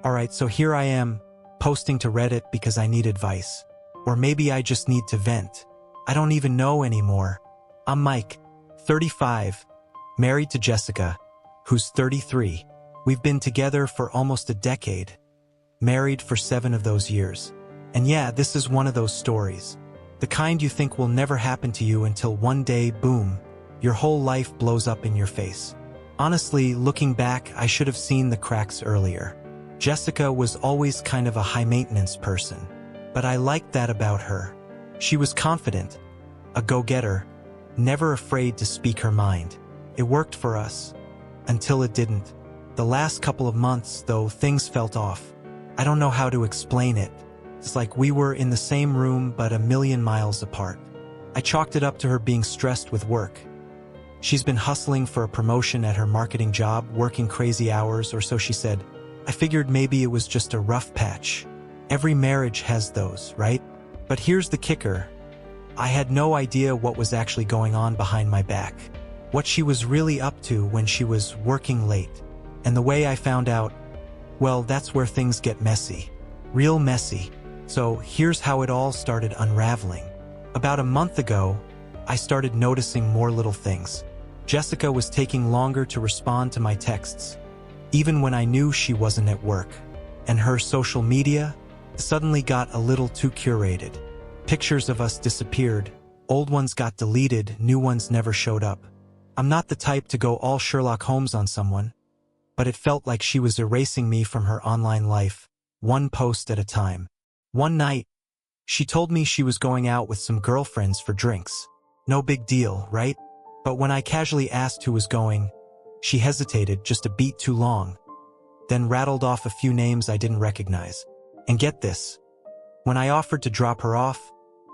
Alright, so here I am, posting to Reddit because I need advice. Or maybe I just need to vent. I don't even know anymore. I'm Mike, 35, married to Jessica, who's 33. We've been together for almost a decade, married for 7 of those years. And yeah, this is one of those stories. The kind you think will never happen to you until one day, boom, your whole life blows up in your face. Honestly, looking back, I should have seen the cracks earlier. Jessica was always kind of a high-maintenance person, but I liked that about her. She was confident, a go-getter, never afraid to speak her mind. It worked for us, until it didn't. The last couple of months, though, things felt off. I don't know how to explain it. It's like we were in the same room but a million miles apart. I chalked it up to her being stressed with work. She's been hustling for a promotion at her marketing job, working crazy hours, or so she said. I figured maybe it was just a rough patch. Every marriage has those, right? But here's the kicker. I had no idea what was actually going on behind my back. What she was really up to when she was working late. And the way I found out, well, that's where things get messy. Real messy. So here's how it all started unraveling. About a month ago, I started noticing more little things. Jessica was taking longer to respond to my texts, even when I knew she wasn't at work. And her social media suddenly got a little too curated. Pictures of us disappeared, old ones got deleted, new ones never showed up. I'm not the type to go all Sherlock Holmes on someone, but it felt like she was erasing me from her online life, one post at a time. One night, she told me she was going out with some girlfriends for drinks. No big deal, right? But when I casually asked who was going, she hesitated just a beat too long, then rattled off a few names I didn't recognize. And get this, when I offered to drop her off,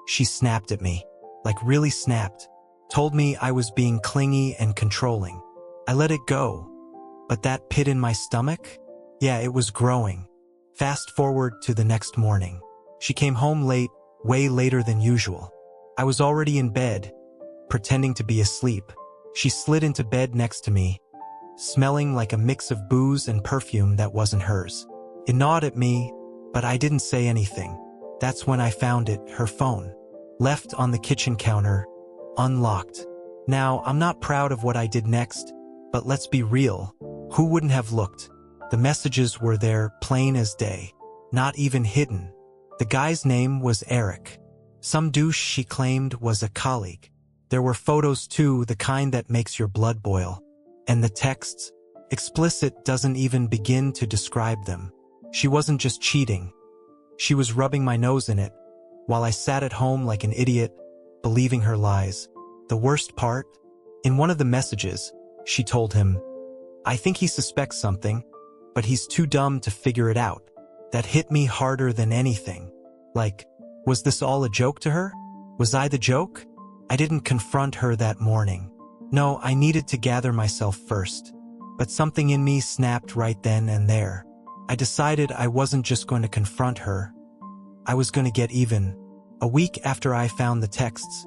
she snapped at me, like really snapped, told me I was being clingy and controlling. I let it go, but that pit in my stomach, yeah, it was growing. Fast forward to the next morning. She came home late, way later than usual. I was already in bed, pretending to be asleep. She slid into bed next to me, smelling like a mix of booze and perfume that wasn't hers. It gnawed at me, but I didn't say anything. That's when I found it, her phone. Left on the kitchen counter, unlocked. Now, I'm not proud of what I did next, but let's be real. Who wouldn't have looked? The messages were there, plain as day. Not even hidden. The guy's name was Eric. Some douche she claimed was a colleague. There were photos too, the kind that makes your blood boil. And the texts, explicit doesn't even begin to describe them. She wasn't just cheating. She was rubbing my nose in it, while I sat at home like an idiot, believing her lies. The worst part? In one of the messages, she told him, I think he suspects something, but he's too dumb to figure it out. That hit me harder than anything. Like, was this all a joke to her? Was I the joke? I didn't confront her that morning. No, I needed to gather myself first. But something in me snapped right then and there. I decided I wasn't just going to confront her. I was going to get even. A week after I found the texts,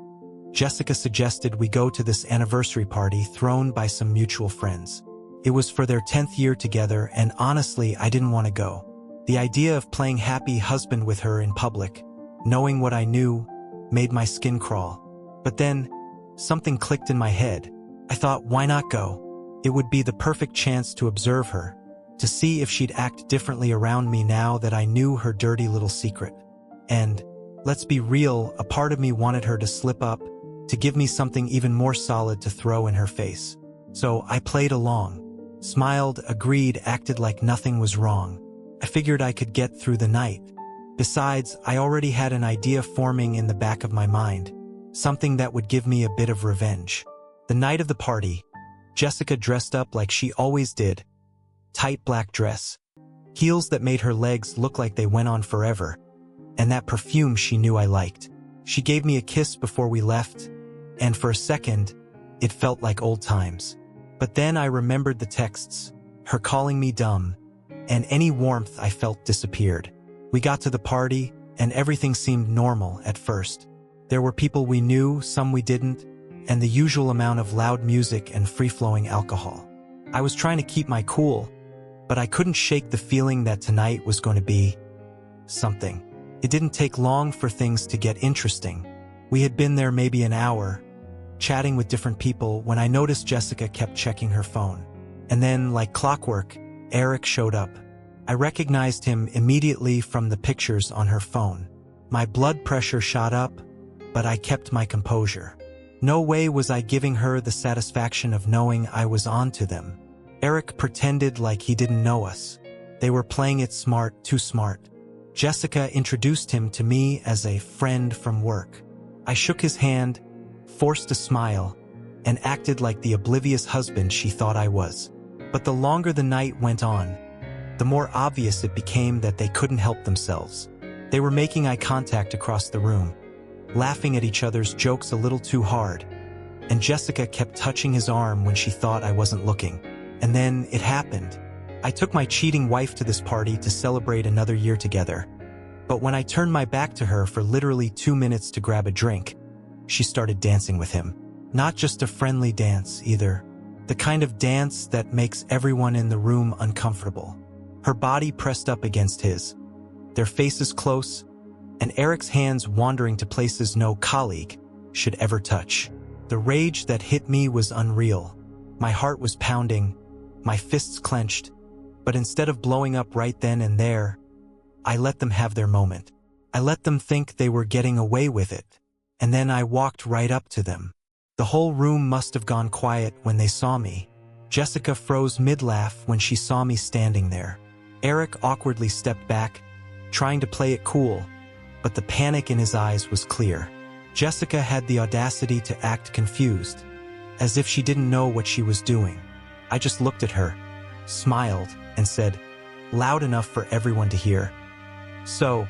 Jessica suggested we go to this anniversary party thrown by some mutual friends. It was for their 10th year together, and honestly, I didn't want to go. The idea of playing happy husband with her in public, knowing what I knew, made my skin crawl. But then, something clicked in my head. I thought, why not go? It would be the perfect chance to observe her, to see if she'd act differently around me now that I knew her dirty little secret. And, let's be real, a part of me wanted her to slip up, to give me something even more solid to throw in her face. So I played along, smiled, agreed, acted like nothing was wrong. I figured I could get through the night. Besides, I already had an idea forming in the back of my mind, something that would give me a bit of revenge. The night of the party, Jessica dressed up like she always did. Tight black dress, heels that made her legs look like they went on forever, and that perfume she knew I liked. She gave me a kiss before we left, and for a second, it felt like old times. But then I remembered the texts, her calling me dumb, and any warmth I felt disappeared. We got to the party, and everything seemed normal at first. There were people we knew, some we didn't, and the usual amount of loud music and free-flowing alcohol. I was trying to keep my cool, but I couldn't shake the feeling that tonight was going to be something. It didn't take long for things to get interesting. We had been there maybe an hour, chatting with different people, when I noticed Jessica kept checking her phone. And then, like clockwork, Eric showed up. I recognized him immediately from the pictures on her phone. My blood pressure shot up, but I kept my composure. No way was I giving her the satisfaction of knowing I was on to them. Eric pretended like he didn't know us. They were playing it smart, too smart. Jessica introduced him to me as a friend from work. I shook his hand, forced a smile, and acted like the oblivious husband she thought I was. But the longer the night went on, the more obvious it became that they couldn't help themselves. They were making eye contact across the room, laughing at each other's jokes a little too hard, and Jessica kept touching his arm when she thought I wasn't looking. And then it happened. I took my cheating wife to this party to celebrate another year together. But when I turned my back to her for literally 2 minutes to grab a drink, she started dancing with him. Not just a friendly dance, either. The kind of dance that makes everyone in the room uncomfortable. Her body pressed up against his, their faces close, and Eric's hands wandering to places no colleague should ever touch. The rage that hit me was unreal. My heart was pounding, my fists clenched, but instead of blowing up right then and there, I let them have their moment. I let them think they were getting away with it, and then I walked right up to them. The whole room must have gone quiet when they saw me. Jessica froze mid-laugh when she saw me standing there. Eric awkwardly stepped back, trying to play it cool, but the panic in his eyes was clear. Jessica had the audacity to act confused, as if she didn't know what she was doing. I just looked at her, smiled, and said, loud enough for everyone to hear, "So,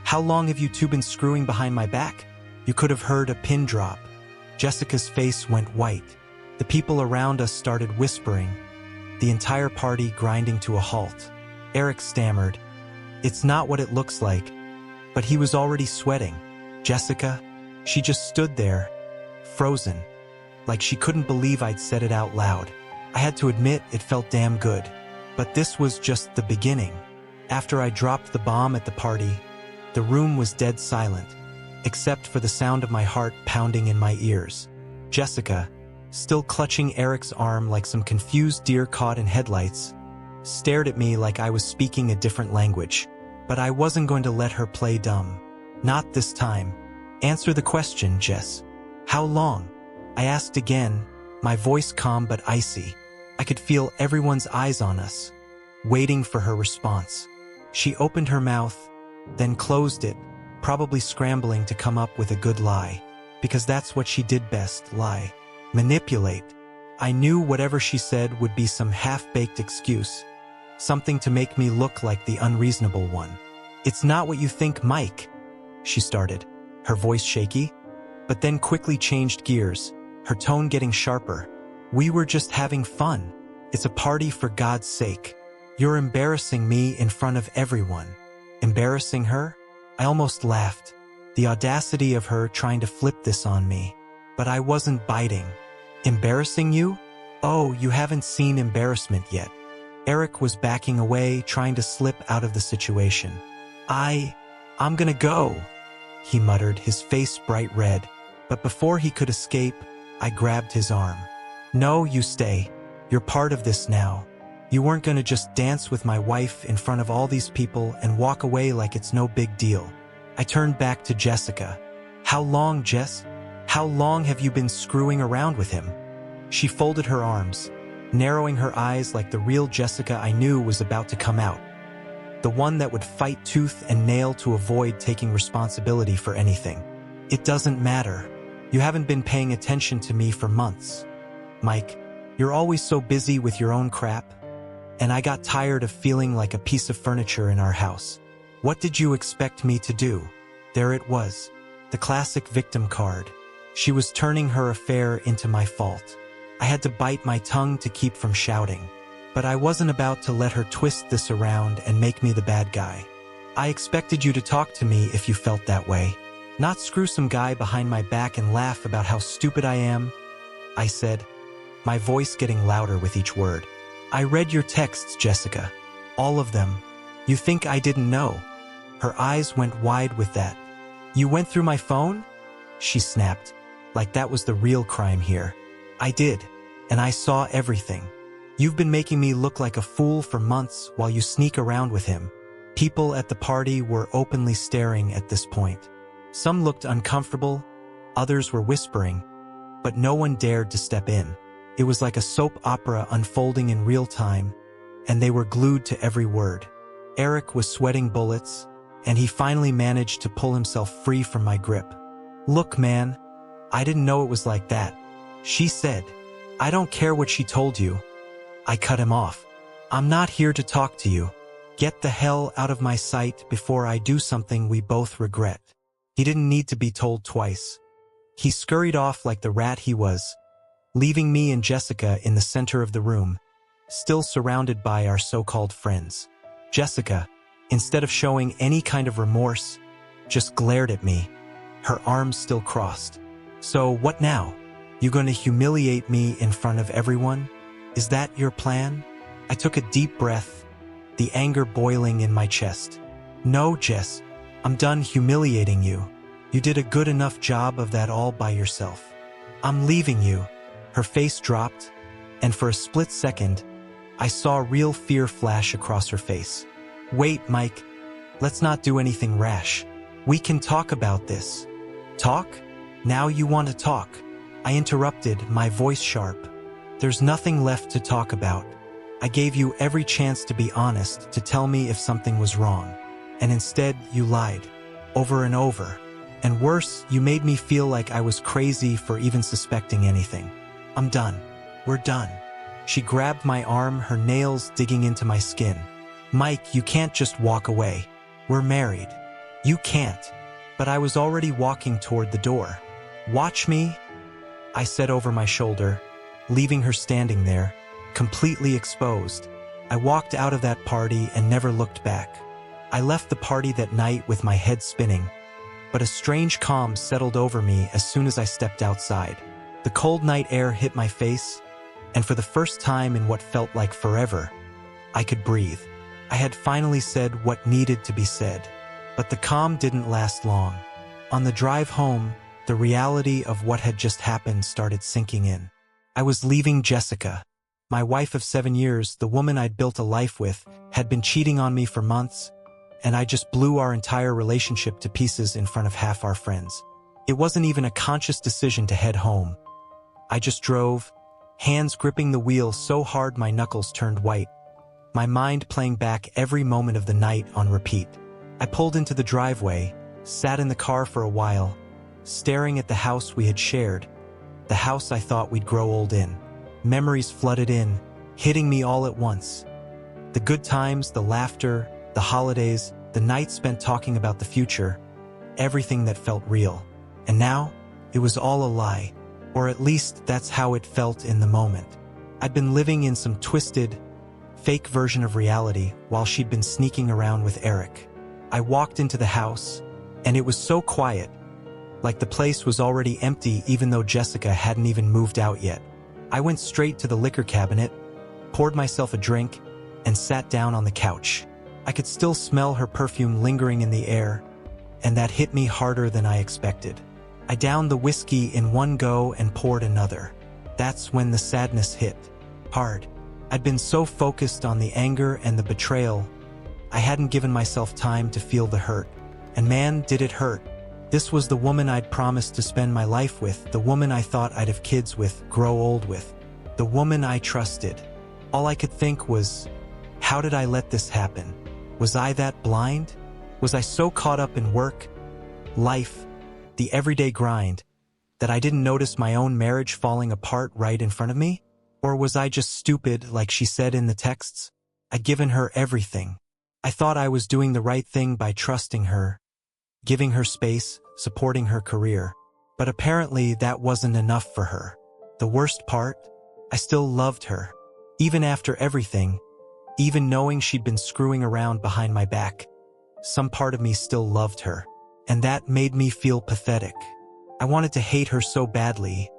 how long have you two been screwing behind my back?" You could have heard a pin drop. Jessica's face went white. The people around us started whispering, the entire party grinding to a halt. Eric stammered, "It's not what it looks like," but he was already sweating. Jessica, she just stood there, frozen, like she couldn't believe I'd said it out loud. I had to admit it felt damn good. But this was just the beginning. After I dropped the bomb at the party, the room was dead silent, except for the sound of my heart pounding in my ears. Jessica, still clutching Eric's arm like some confused deer caught in headlights, stared at me like I was speaking a different language. But I wasn't going to let her play dumb. Not this time. "Answer the question, Jess. How long?" I asked again, my voice calm but icy. I could feel everyone's eyes on us, waiting for her response. She opened her mouth, then closed it, probably scrambling to come up with a good lie. Because that's what she did best, lie. Manipulate. I knew whatever she said would be some half-baked excuse, something to make me look like the unreasonable one. "It's not what you think, Mike," she started, her voice shaky, but then quickly changed gears, her tone getting sharper. "We were just having fun. It's a party, for God's sake. You're embarrassing me in front of everyone." Embarrassing her? I almost laughed. The audacity of her trying to flip this on me. But I wasn't biting. "Embarrassing you? Oh, you haven't seen embarrassment yet." Eric was backing away, trying to slip out of the situation. I'm gonna go," he muttered, his face bright red. But before he could escape, I grabbed his arm. "No, you stay. You're part of this now. You weren't gonna just dance with my wife in front of all these people and walk away like it's no big deal." I turned back to Jessica. "How long, Jess? How long have you been screwing around with him?" She folded her arms, narrowing her eyes like the real Jessica I knew was about to come out. The one that would fight tooth and nail to avoid taking responsibility for anything. "It doesn't matter. You haven't been paying attention to me for months. Mike, you're always so busy with your own crap, and I got tired of feeling like a piece of furniture in our house. What did you expect me to do?" There it was, the classic victim card. She was turning her affair into my fault. I had to bite my tongue to keep from shouting. But I wasn't about to let her twist this around and make me the bad guy. "I expected you to talk to me if you felt that way. Not screw some guy behind my back and laugh about how stupid I am," I said, my voice getting louder with each word. "I read your texts, Jessica. All of them. You think I didn't know? Her eyes went wide with that. You went through my phone? She snapped, like that was the real crime here. I did, and I saw everything. You've been making me look like a fool for months while you sneak around with him. People at the party were openly staring at this point. Some looked uncomfortable, others were whispering, but no one dared to step in. It was like a soap opera unfolding in real time, and they were glued to every word. Eric was sweating bullets, and he finally managed to pull himself free from my grip. Look, man, I didn't know it was like that, she said. I don't care what she told you. I cut him off. I'm not here to talk to you. Get the hell out of my sight before I do something we both regret. He didn't need to be told twice. He scurried off like the rat he was, leaving me and Jessica in the center of the room, still surrounded by our so-called friends. Jessica, instead of showing any kind of remorse, just glared at me, her arms still crossed. So what now? You gonna humiliate me in front of everyone? Is that your plan? I took a deep breath, the anger boiling in my chest. No, Jess, I'm done humiliating you. You did a good enough job of that all by yourself. I'm leaving you. Her face dropped, and for a split second, I saw real fear flash across her face. Wait, Mike, let's not do anything rash. We can talk about this. Talk? Now you want to talk? I interrupted, my voice sharp. There's nothing left to talk about. I gave you every chance to be honest, to tell me if something was wrong. And instead, you lied. Over and over. And worse, you made me feel like I was crazy for even suspecting anything. I'm done. We're done. She grabbed my arm, her nails digging into my skin. Mike, you can't just walk away. We're married. You can't. But I was already walking toward the door. Watch me, I said over my shoulder, leaving her standing there, completely exposed. I walked out of that party and never looked back. I left the party that night with my head spinning, but a strange calm settled over me as soon as I stepped outside. The cold night air hit my face, and for the first time in what felt like forever, I could breathe. I had finally said what needed to be said, but the calm didn't last long. On the drive home, the reality of what had just happened started sinking in. I was leaving Jessica. My wife of 7 years, the woman I'd built a life with, had been cheating on me for months, and I just blew our entire relationship to pieces in front of half our friends. It wasn't even a conscious decision to head home. I just drove, hands gripping the wheel so hard my knuckles turned white, my mind playing back every moment of the night on repeat. I pulled into the driveway, sat in the car for a while, staring at the house we had shared, the house I thought we'd grow old in. Memories flooded in, hitting me all at once. The good times, the laughter, the holidays, the nights spent talking about the future, everything that felt real. And now, it was all a lie, or at least that's how it felt in the moment. I'd been living in some twisted, fake version of reality while she'd been sneaking around with Eric. I walked into the house, and it was so quiet, like the place was already empty even though Jessica hadn't even moved out yet. I went straight to the liquor cabinet, poured myself a drink, and sat down on the couch. I could still smell her perfume lingering in the air, and that hit me harder than I expected. I downed the whiskey in one go and poured another. That's when the sadness hit. Hard. I'd been so focused on the anger and the betrayal, I hadn't given myself time to feel the hurt. And man, did it hurt. This was the woman I'd promised to spend my life with, the woman I thought I'd have kids with, grow old with, the woman I trusted. All I could think was, how did I let this happen? Was I that blind? Was I so caught up in work, life, the everyday grind, that I didn't notice my own marriage falling apart right in front of me? Or was I just stupid, like she said in the texts? I'd given her everything. I thought I was doing the right thing by trusting her, giving her space, supporting her career. But apparently that wasn't enough for her. The worst part? I still loved her. Even after everything, even knowing she'd been screwing around behind my back, some part of me still loved her. And that made me feel pathetic. I wanted to hate her so badly,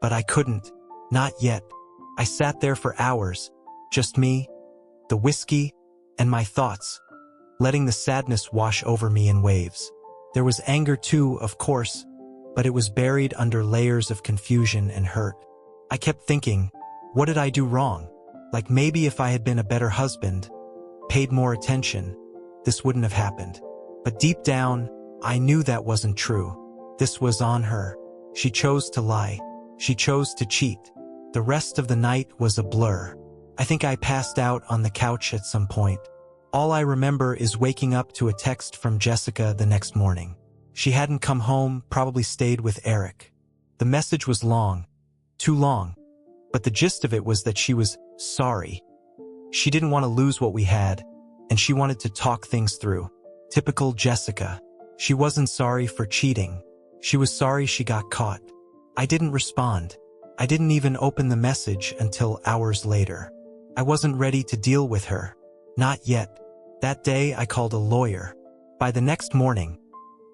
but I couldn't. Not yet. I sat there for hours. Just me, the whiskey, and my thoughts, letting the sadness wash over me in waves. There was anger too, of course, but it was buried under layers of confusion and hurt. I kept thinking, what did I do wrong? Like maybe if I had been a better husband, paid more attention, this wouldn't have happened. But deep down, I knew that wasn't true. This was on her. She chose to lie. She chose to cheat. The rest of the night was a blur. I think I passed out on the couch at some point. All I remember is waking up to a text from Jessica the next morning. She hadn't come home, probably stayed with Eric. The message was long, too long, but the gist of it was that she was sorry. She didn't want to lose what we had, and she wanted to talk things through. Typical Jessica. She wasn't sorry for cheating. She was sorry she got caught. I didn't respond. I didn't even open the message until hours later. I wasn't ready to deal with her. Not yet. That day, I called a lawyer. By the next morning,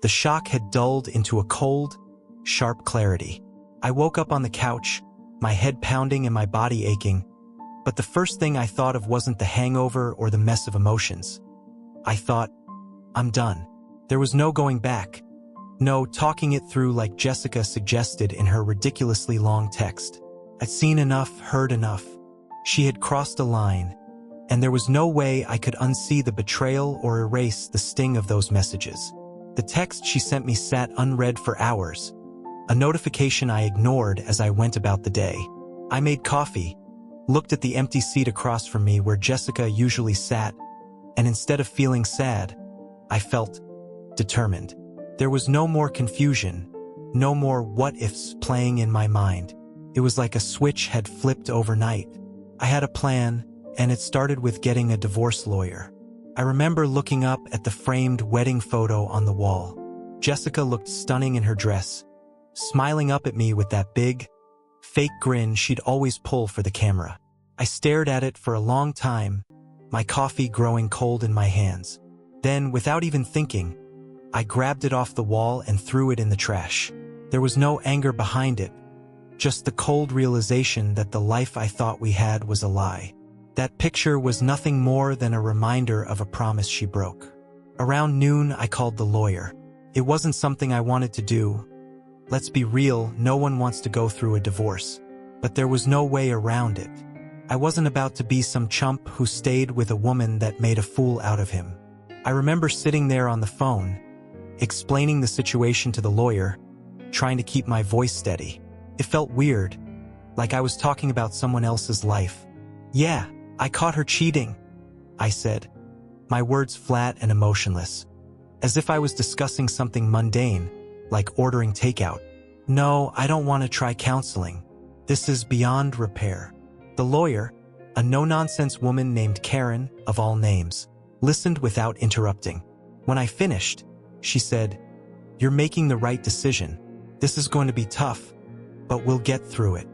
the shock had dulled into a cold, sharp clarity. I woke up on the couch, my head pounding and my body aching, but the first thing I thought of wasn't the hangover or the mess of emotions. I thought, I'm done. There was no going back. No talking it through like Jessica suggested in her ridiculously long text. I'd seen enough, heard enough. She had crossed a line, and there was no way I could unsee the betrayal or erase the sting of those messages. The text she sent me sat unread for hours, a notification I ignored as I went about the day. I made coffee, looked at the empty seat across from me where Jessica usually sat, and instead of feeling sad, I felt determined. There was no more confusion, no more what-ifs playing in my mind. It was like a switch had flipped overnight. I had a plan, and it started with getting a divorce lawyer. I remember looking up at the framed wedding photo on the wall. Jessica looked stunning in her dress, smiling up at me with that big, fake grin she'd always pull for the camera. I stared at it for a long time, my coffee growing cold in my hands. Then, without even thinking, I grabbed it off the wall and threw it in the trash. There was no anger behind it, just the cold realization that the life I thought we had was a lie. That picture was nothing more than a reminder of a promise she broke. Around noon, I called the lawyer. It wasn't something I wanted to do. Let's be real, no one wants to go through a divorce. But there was no way around it. I wasn't about to be some chump who stayed with a woman that made a fool out of him. I remember sitting there on the phone, explaining the situation to the lawyer, trying to keep my voice steady. It felt weird, like I was talking about someone else's life. Yeah, I caught her cheating, I said, my words flat and emotionless, as if I was discussing something mundane, like ordering takeout. No, I don't want to try counseling. This is beyond repair. The lawyer, a no-nonsense woman named Karen, of all names, listened without interrupting. When I finished, she said, "You're making the right decision. This is going to be tough, but we'll get through it."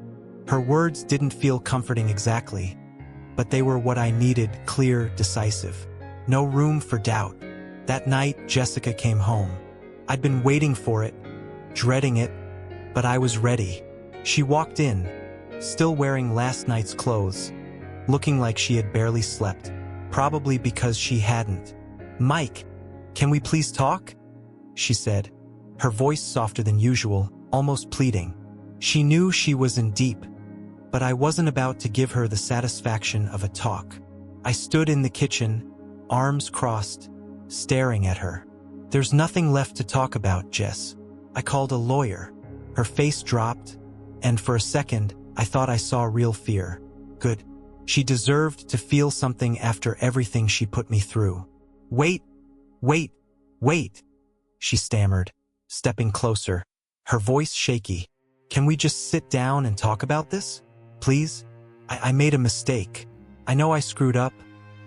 Her words didn't feel comforting exactly, but they were what I needed, clear, decisive. No room for doubt. That night, Jessica came home. I'd been waiting for it, dreading it, but I was ready. She walked in, still wearing last night's clothes, looking like she had barely slept, probably because she hadn't. "Mike, can we please talk?" she said, her voice softer than usual, almost pleading. She knew she was in deep, but I wasn't about to give her the satisfaction of a talk. I stood in the kitchen, arms crossed, staring at her. "There's nothing left to talk about, Jess." I called a lawyer. Her face dropped, and for a second, I thought I saw real fear. Good. She deserved to feel something after everything she put me through. Wait, she stammered, stepping closer, her voice shaky. "Can we just sit down and talk about this? Please? I made a mistake. I know I screwed up,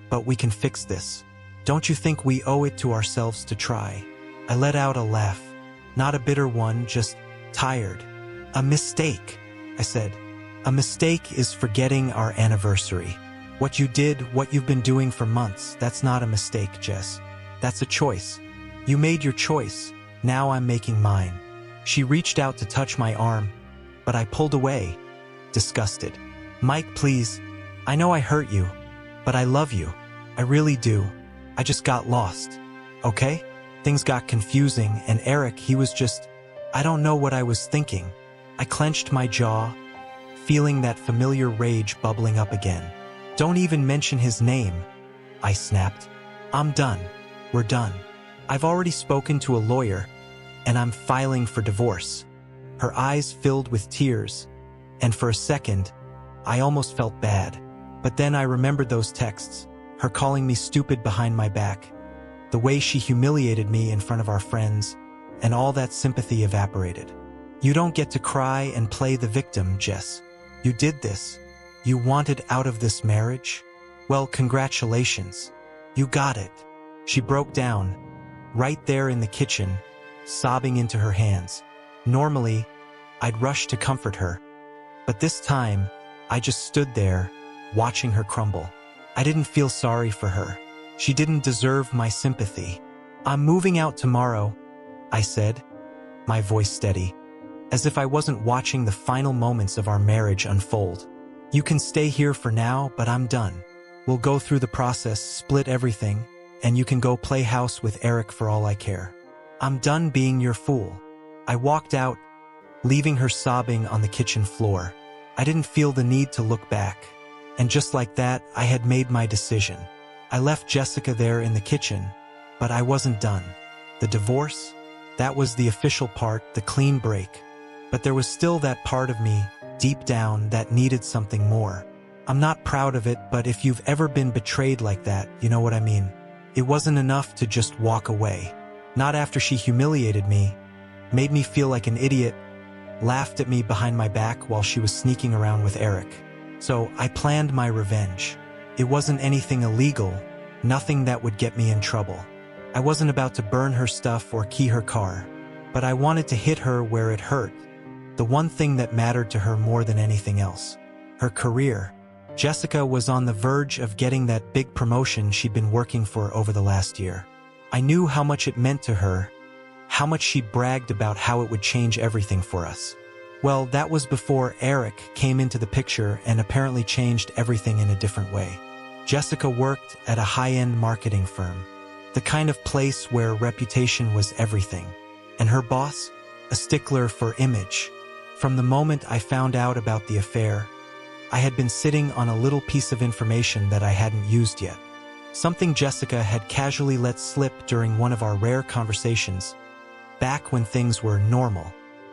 but we can fix this. Don't you think we owe it to ourselves to try?" I let out a laugh, not a bitter one, just tired. "A mistake," I said. "A mistake is forgetting our anniversary. What you did, what you've been doing for months, that's not a mistake, Jess. That's a choice. You made your choice. Now I'm making mine." She reached out to touch my arm, but I pulled away, disgusted. "Mike, please. I know I hurt you, but I love you. I really do. I just got lost. Okay? Things got confusing, and Eric, he was just... I don't know what I was thinking. I clenched my jaw, feeling that familiar rage bubbling up again. Don't even mention his name, I snapped. I'm done. We're done. I've already spoken to a lawyer, and I'm filing for divorce. Her eyes filled with tears, and for a second, I almost felt bad. But then I remembered those texts, her calling me stupid behind my back, the way she humiliated me in front of our friends, and all that sympathy evaporated. You don't get to cry and play the victim, Jess. You did this. You wanted out of this marriage? Well, congratulations. You got it. She broke down, right there in the kitchen, sobbing into her hands. Normally, I'd rush to comfort her, but this time, I just stood there, watching her crumble. I didn't feel sorry for her. She didn't deserve my sympathy. I'm moving out tomorrow, I said, my voice steady, as if I wasn't watching the final moments of our marriage unfold. You can stay here for now, but I'm done. We'll go through the process, split everything, and you can go play house with Eric for all I care. I'm done being your fool. I walked out, leaving her sobbing on the kitchen floor. I didn't feel the need to look back. And just like that, I had made my decision. I left Jessica there in the kitchen, but I wasn't done. The divorce? That was the official part, the clean break. But there was still that part of me, deep down, that needed something more. I'm not proud of it, but if you've ever been betrayed like that, you know what I mean. It wasn't enough to just walk away. Not after she humiliated me, made me feel like an idiot, laughed at me behind my back while she was sneaking around with Eric. So I planned my revenge. It wasn't anything illegal, nothing that would get me in trouble. I wasn't about to burn her stuff or key her car, but I wanted to hit her where it hurt, the one thing that mattered to her more than anything else. Her career. Jessica was on the verge of getting that big promotion she'd been working for over the last year. I knew how much it meant to her, how much she bragged about how it would change everything for us. Well, that was before Eric came into the picture and apparently changed everything in a different way. Jessica worked at a high-end marketing firm, the kind of place where reputation was everything. And her boss, a stickler for image. From the moment I found out about the affair, I had been sitting on a little piece of information that I hadn't used yet. Something Jessica had casually let slip during one of our rare conversations, back when things were normal.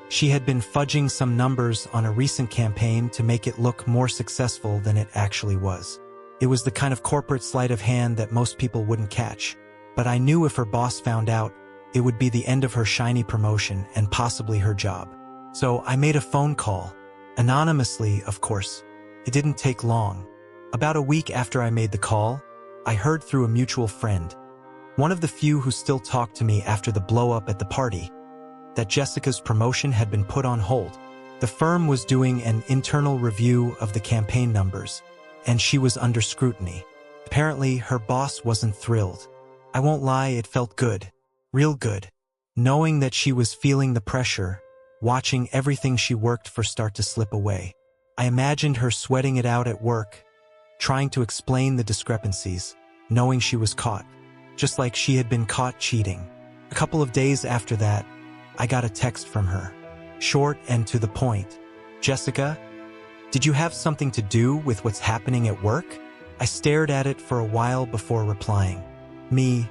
She had been fudging some numbers on a recent campaign to make it look more successful than it actually was. It was the kind of corporate sleight of hand that most people wouldn't catch, but I knew if her boss found out, it would be the end of her shiny promotion and possibly her job. So I made a phone call, anonymously, of course. It didn't take long. About a week after I made the call, I heard through a mutual friend, one of the few who still talked to me after the blow-up at the party, that Jessica's promotion had been put on hold. The firm was doing an internal review of the campaign numbers, and she was under scrutiny. Apparently, her boss wasn't thrilled. I won't lie, it felt good. Real good. Knowing that she was feeling the pressure, watching everything she worked for start to slip away. I imagined her sweating it out at work, trying to explain the discrepancies, knowing she was caught, just like she had been caught cheating. A couple of days after that, I got a text from her. Short and to the point. Jessica, did you have something to do with what's happening at work? I stared at it for a while before replying. Me,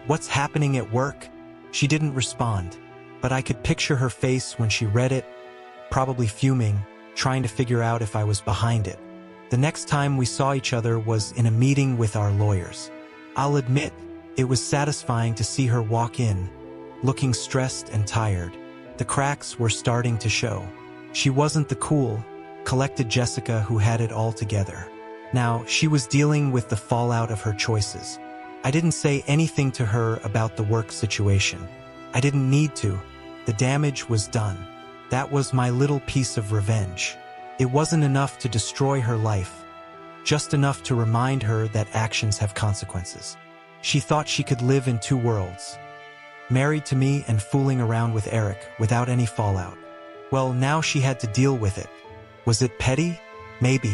what's happening at work? She didn't respond, but I could picture her face when she read it, probably fuming, trying to figure out if I was behind it. The next time we saw each other was in a meeting with our lawyers. I'll admit, it was satisfying to see her walk in, looking stressed and tired. The cracks were starting to show. She wasn't the cool, collected Jessica who had it all together. Now, she was dealing with the fallout of her choices. I didn't say anything to her about the work situation. I didn't need to. The damage was done. That was my little piece of revenge. It wasn't enough to destroy her life, just enough to remind her that actions have consequences. She thought she could live in two worlds, married to me and fooling around with Eric without any fallout. Well, now she had to deal with it. Was it petty? Maybe.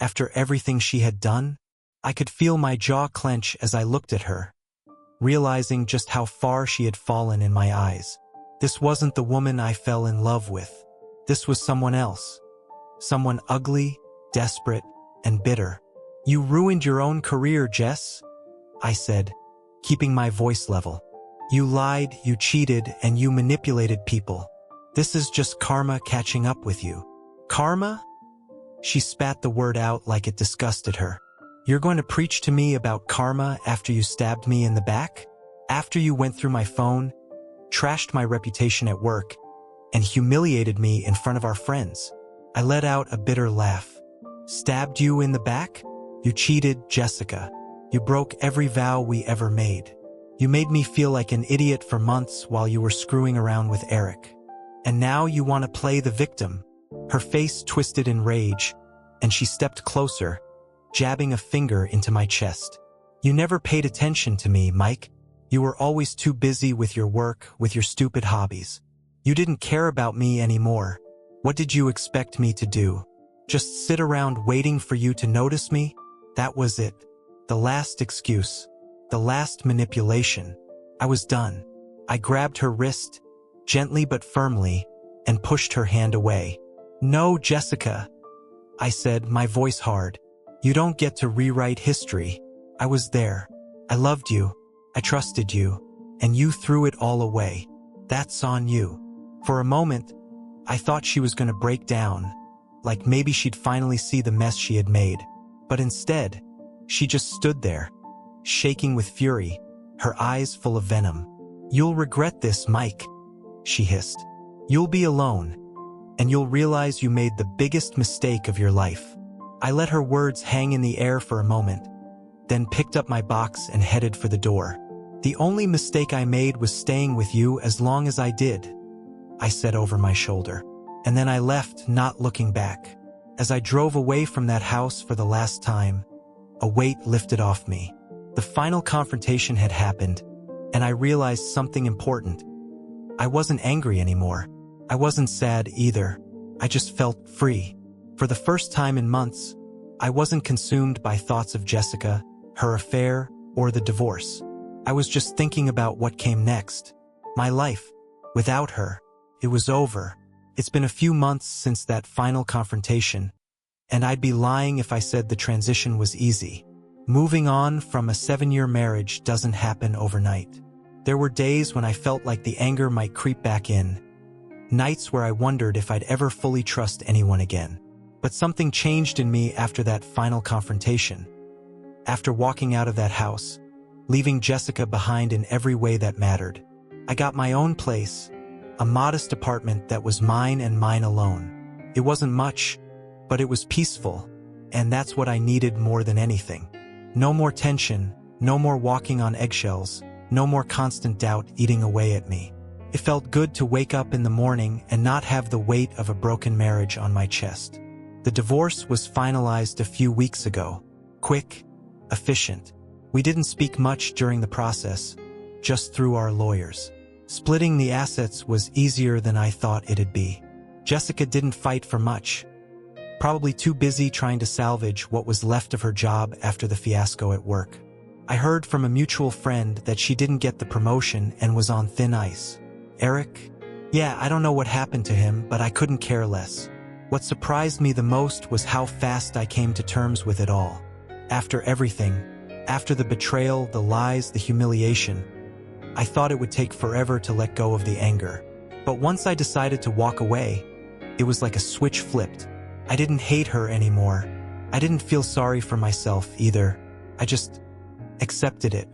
After everything she had done, I could feel my jaw clench as I looked at her, realizing just how far she had fallen in my eyes. This wasn't the woman I fell in love with. This was someone else. Someone ugly, desperate, and bitter. "You ruined your own career, Jess," I said, keeping my voice level. "You lied, you cheated, and you manipulated people. This is just karma catching up with you." "Karma?" She spat the word out like it disgusted her. "You're going to preach to me about karma after you stabbed me in the back? After you went through my phone, trashed my reputation at work, and humiliated me in front of our friends?" I let out a bitter laugh. "Stabbed you in the back? You cheated, Jessica. You broke every vow we ever made. You made me feel like an idiot for months while you were screwing around with Eric. And now you want to play the victim." Her face twisted in rage, and she stepped closer, jabbing a finger into my chest. "You never paid attention to me, Mike. You were always too busy with your work, with your stupid hobbies. You didn't care about me anymore. What did you expect me to do? Just sit around waiting for you to notice me? That was it. The last excuse. The last manipulation. I was done." I grabbed her wrist, gently but firmly, and pushed her hand away. "No, Jessica," I said, my voice hard. "You don't get to rewrite history. I was there. I loved you. I trusted you. And you threw it all away. That's on you." For a moment, I thought she was going to break down, like maybe she'd finally see the mess she had made. But instead, she just stood there, shaking with fury, her eyes full of venom. "You'll regret this, Mike," she hissed. "You'll be alone, and you'll realize you made the biggest mistake of your life." I let her words hang in the air for a moment, then picked up my box and headed for the door. "The only mistake I made was staying with you as long as I did," I said over my shoulder. And then I left, not looking back. As I drove away from that house for the last time, a weight lifted off me. The final confrontation had happened, and I realized something important. I wasn't angry anymore. I wasn't sad either. I just felt free. For the first time in months, I wasn't consumed by thoughts of Jessica, her affair, or the divorce. I was just thinking about what came next. My life. Without her. It was over. It's been a few months since that final confrontation, and I'd be lying if I said the transition was easy. Moving on from a 7-year marriage doesn't happen overnight. There were days when I felt like the anger might creep back in, nights where I wondered if I'd ever fully trust anyone again. But something changed in me after that final confrontation. After walking out of that house, leaving Jessica behind in every way that mattered, I got my own place, a modest apartment that was mine and mine alone. It wasn't much, but it was peaceful, and that's what I needed more than anything. No more tension, no more walking on eggshells, no more constant doubt eating away at me. It felt good to wake up in the morning and not have the weight of a broken marriage on my chest. The divorce was finalized a few weeks ago. Quick, efficient. We didn't speak much during the process, just through our lawyers. Splitting the assets was easier than I thought it'd be. Jessica didn't fight for much, probably too busy trying to salvage what was left of her job after the fiasco at work. I heard from a mutual friend that she didn't get the promotion and was on thin ice. Eric? Yeah, I don't know what happened to him, but I couldn't care less. What surprised me the most was how fast I came to terms with it all. After everything, after the betrayal, the lies, the humiliation, I thought it would take forever to let go of the anger. But once I decided to walk away, it was like a switch flipped. I didn't hate her anymore. I didn't feel sorry for myself either. I just accepted it.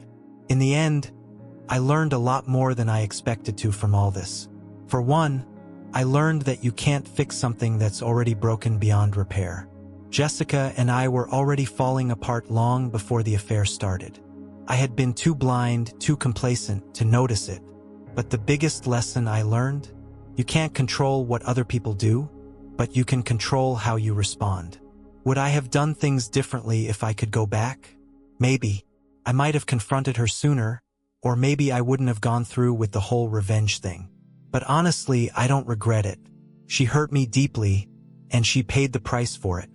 In the end, I learned a lot more than I expected to from all this. For one, I learned that you can't fix something that's already broken beyond repair. Jessica and I were already falling apart long before the affair started. I had been too blind, too complacent to notice it. But the biggest lesson I learned? You can't control what other people do, but you can control how you respond. Would I have done things differently if I could go back? Maybe. I might have confronted her sooner, or maybe I wouldn't have gone through with the whole revenge thing. But honestly, I don't regret it. She hurt me deeply, and she paid the price for it.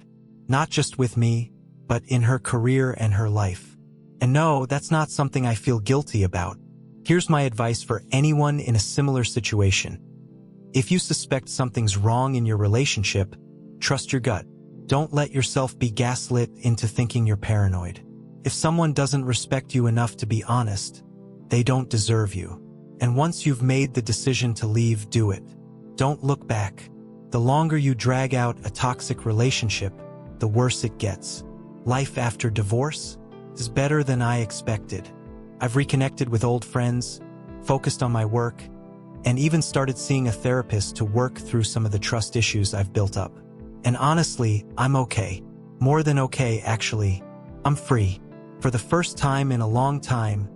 Not just with me, but in her career and her life. And no, that's not something I feel guilty about. Here's my advice for anyone in a similar situation. If you suspect something's wrong in your relationship, trust your gut. Don't let yourself be gaslit into thinking you're paranoid. If someone doesn't respect you enough to be honest, they don't deserve you. And once you've made the decision to leave, do it. Don't look back. The longer you drag out a toxic relationship, the worse it gets. Life after divorce is better than I expected. I've reconnected with old friends, focused on my work, and even started seeing a therapist to work through some of the trust issues I've built up. And honestly, I'm okay. More than okay, actually. I'm free. For the first time in a long time,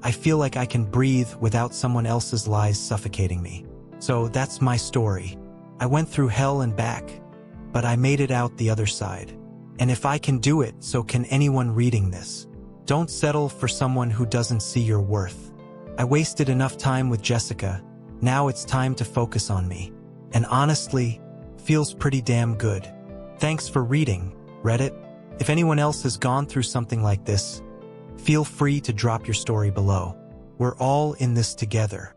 I feel like I can breathe without someone else's lies suffocating me. So that's my story. I went through hell and back, but I made it out the other side. And if I can do it, so can anyone reading this. Don't settle for someone who doesn't see your worth. I wasted enough time with Jessica. Now it's time to focus on me. And honestly, feels pretty damn good. Thanks for reading, Reddit. If anyone else has gone through something like this, feel free to drop your story below. We're all in this together.